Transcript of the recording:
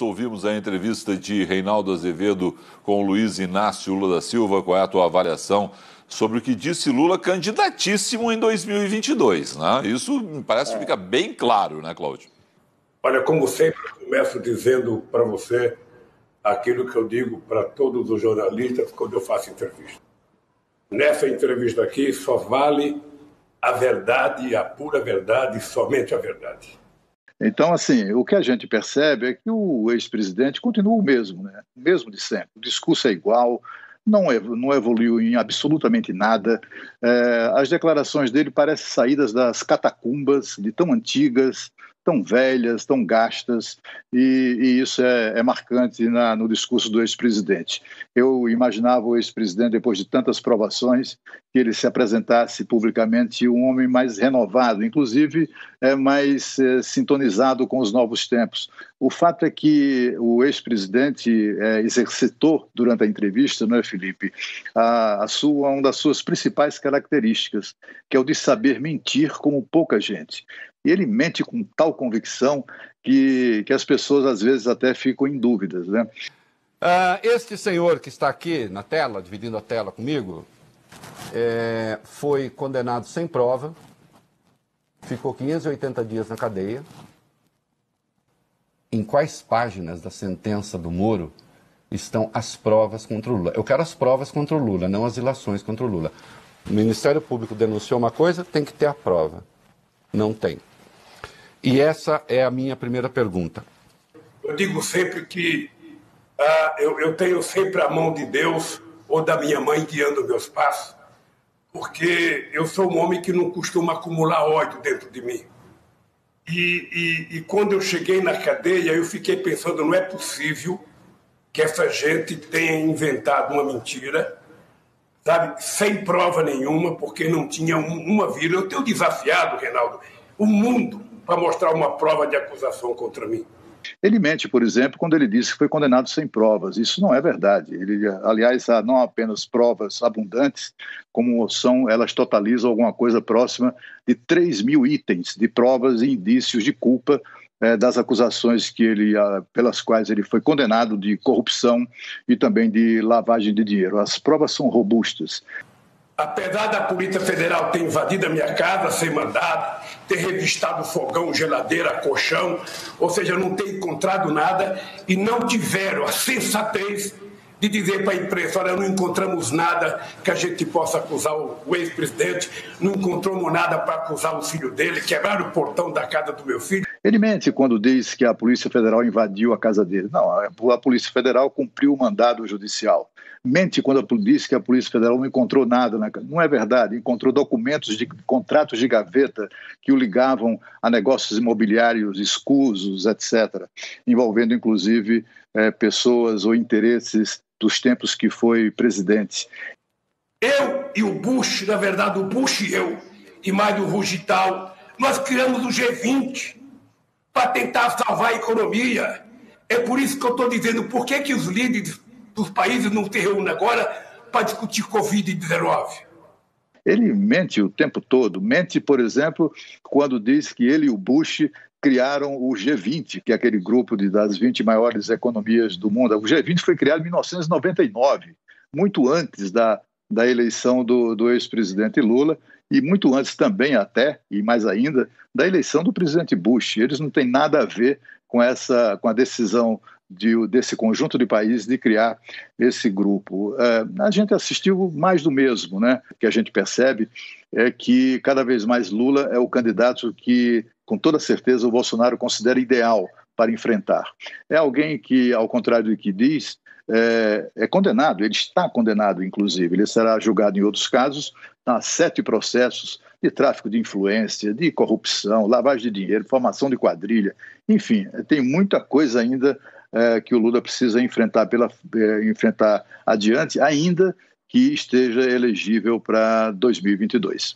Ouvimos a entrevista de Reinaldo Azevedo com Luiz Inácio Lula da Silva. Qual é a tua avaliação sobre o que disse Lula candidatíssimo em 2022, né? Isso me parece que fica bem claro, né, Cláudio? Olha, como sempre, eu começo dizendo para você aquilo que eu digo para todos os jornalistas quando eu faço entrevista. Nessa entrevista aqui só vale a verdade, a pura verdade, somente a verdade. Então, assim, o que a gente percebe é que o ex-presidente continua o mesmo, né? O mesmo de sempre. O discurso é igual, não evoluiu em absolutamente nada. As declarações dele parecem saídas das catacumbas, de tão antigas, tão velhas, tão gastas, e isso é marcante no discurso do ex-presidente. Eu imaginava o ex-presidente, depois de tantas provações, que ele se apresentasse publicamente um homem mais renovado, inclusive mais sintonizado com os novos tempos. O fato é que o ex-presidente exercitou durante a entrevista, não é, Felipe, uma das suas principais características, que é o de saber mentir como pouca gente. E ele mente com tal convicção que as pessoas às vezes até ficam em dúvidas, né? Este senhor que está aqui na tela, dividindo a tela comigo, foi condenado sem prova, ficou 580 dias na cadeia. Em quais páginas da sentença do Moro estão as provas contra o Lula? Eu quero as provas contra o Lula, não as ilações contra o Lula. O Ministério Público denunciou uma coisa, tem que ter a prova. Não tem. E essa é a minha primeira pergunta. Eu digo sempre que eu tenho sempre a mão de Deus ou da minha mãe guiando meus passos, porque eu sou um homem que não costuma acumular ódio dentro de mim. E quando eu cheguei na cadeia, eu fiquei pensando, não é possível que essa gente tenha inventado uma mentira, sabe, sem prova nenhuma, porque não tinha uma vírgula. Eu tenho desafiado, Reinaldo, o mundo para mostrar uma prova de acusação contra mim. Ele mente, por exemplo, quando ele disse que foi condenado sem provas. Isso não é verdade. Aliás, há não apenas provas abundantes, como elas totalizam alguma coisa próxima de 3.000 itens de provas e indícios de culpa das acusações pelas quais ele foi condenado de corrupção e também de lavagem de dinheiro. As provas são robustas. Apesar da Polícia Federal ter invadido a minha casa sem mandado, ter revistado fogão, geladeira, colchão, ou seja, não ter encontrado nada, e não tiveram a sensatez de dizer para a imprensa, olha, não encontramos nada que a gente possa acusar o ex-presidente, não encontramos nada para acusar o filho dele, quebraram o portão da casa do meu filho. Ele mente quando diz que a Polícia Federal invadiu a casa dele. Não, a Polícia Federal cumpriu o mandado judicial. Mente quando diz que a Polícia Federal não encontrou nada. Não é verdade. Encontrou documentos de contratos de gaveta que o ligavam a negócios imobiliários escusos, etc., envolvendo, inclusive, pessoas ou interesses dos tempos que foi presidente. Eu e o Bush, na verdade, o Bush e eu, e mais o Rugital, nós criamos o G20 para tentar salvar a economia. É por isso que eu estou dizendo, por que os líderes dos países não se reúnem agora para discutir Covid-19? Ele mente o tempo todo. Mente, por exemplo, quando diz que ele e o Bush criaram o G20, que é aquele grupo das 20 maiores economias do mundo. O G20 foi criado em 1999, muito antes da eleição do ex-presidente Lula e muito antes também até, e mais ainda, da eleição do presidente Bush. Eles não têm nada a ver com a decisão desse conjunto de países de criar esse grupo. A gente assistiu mais do mesmo, né? O que a gente percebe é que cada vez mais Lula é o candidato que, com toda certeza, o Bolsonaro considera ideal para enfrentar. É alguém que, ao contrário do que diz, é condenado, ele está condenado, inclusive. Ele será julgado em outros casos, há 7 processos de tráfico de influência, de corrupção, lavagem de dinheiro, formação de quadrilha, enfim, tem muita coisa ainda que o Lula precisa enfrentar adiante, ainda que esteja elegível para 2022.